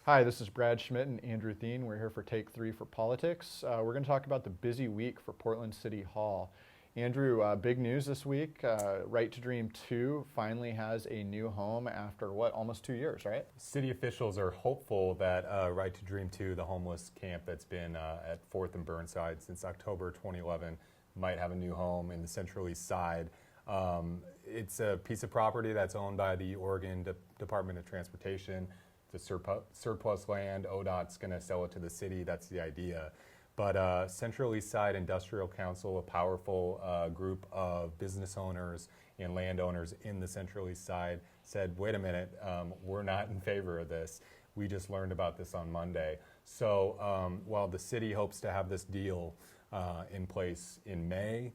Hi, this is Brad Schmidt and Andrew Theen. We're here for Take 3 for Politics. We're going to talk about the busy week for Portland City Hall. Andrew, big news this week. Right to Dream 2 finally has a new home after, almost 2 years, right? City officials are hopeful that Right to Dream 2, the homeless camp that's been at 4th and Burnside since October 2011, might have a new home in the Central East Side. It's a piece of property that's owned by the Oregon Department of Transportation. It's surplus land. ODOT's going to sell it to the city. That's the idea. But Central East Side Industrial Council, a powerful group of business owners and landowners in the Central East Side, said, wait a minute, we're not in favor of this. We just learned about this on Monday. So while the city hopes to have this deal in place in May,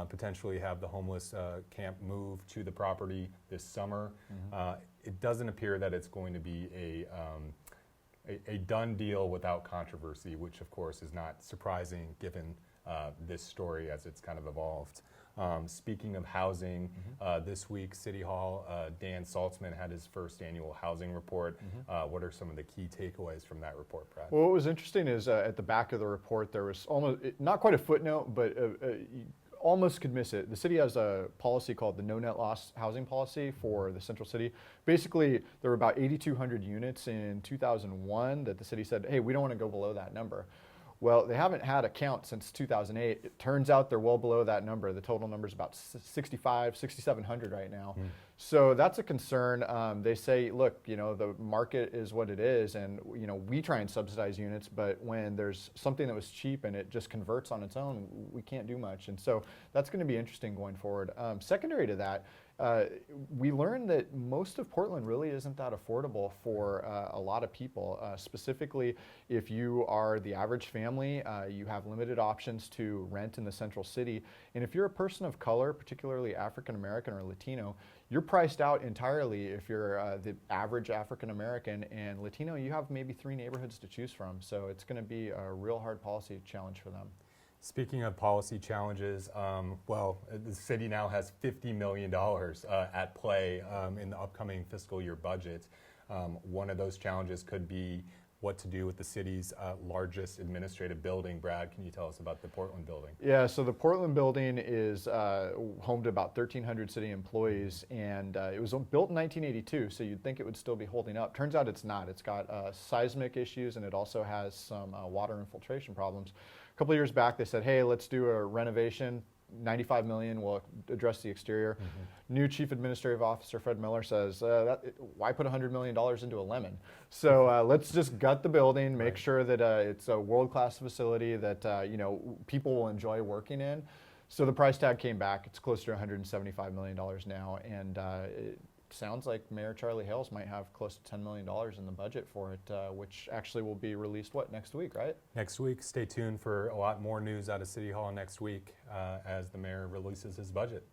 potentially have the homeless camp move to the property this summer, it doesn't appear that it's going to be a done deal without controversy, which of course is not surprising given this story as it's kind of evolved. Speaking of housing, this week City Hall, Dan Saltzman had his first annual housing report. What are some of the key takeaways from that report, Brad? Well, what was interesting is at the back of the report there was almost, not quite a footnote, but you almost could miss it. The city has a policy called the no net loss housing policy for the Central City. Basically, there were about 8,200 units in 2001 that the city said, hey, we don't want to go below that number. Well, they haven't had a count since 2008. It turns out they're well below that number. The total number is about 6,700 right now. So that's a concern. They say, look, the market is what it is, and we try and subsidize units, but when there's something that was cheap and it just converts on its own, we can't do much. And so that's going to be interesting going forward. Secondary to that, we learned that most of Portland really isn't that affordable for a lot of people. Specifically, if you are the average family, you have limited options to rent in the Central City. And if you're a person of color, particularly African American or Latino, you're priced out entirely. If you're the average African American and Latino, you have maybe 3 neighborhoods to choose from. So it's going to be a real hard policy challenge for them. Speaking of policy challenges, the city now has $50 million at play in the upcoming fiscal year budget. One of those challenges could be what to do with the city's largest administrative building. Brad, can you tell us about the Portland building? Yeah, so the Portland building is home to about 1,300 city employees, and it was built in 1982, so you'd think it would still be holding up. Turns out it's not. It's got seismic issues, and it also has some water infiltration problems. A couple of years back, they said, hey, let's do a renovation. $95 million will address the exterior. New Chief Administrative Officer Fred Miller says, why put $100 million into a lemon? So let's just gut the building, make sure that it's a world-class facility that people will enjoy working in. So the price tag came back. It's close to $175 million now, and it sounds like Mayor Charlie Hales might have close to $10 million in the budget for it, which actually will be released, next week, right? Next week. Stay tuned for a lot more news out of City Hall next week as the mayor releases his budget.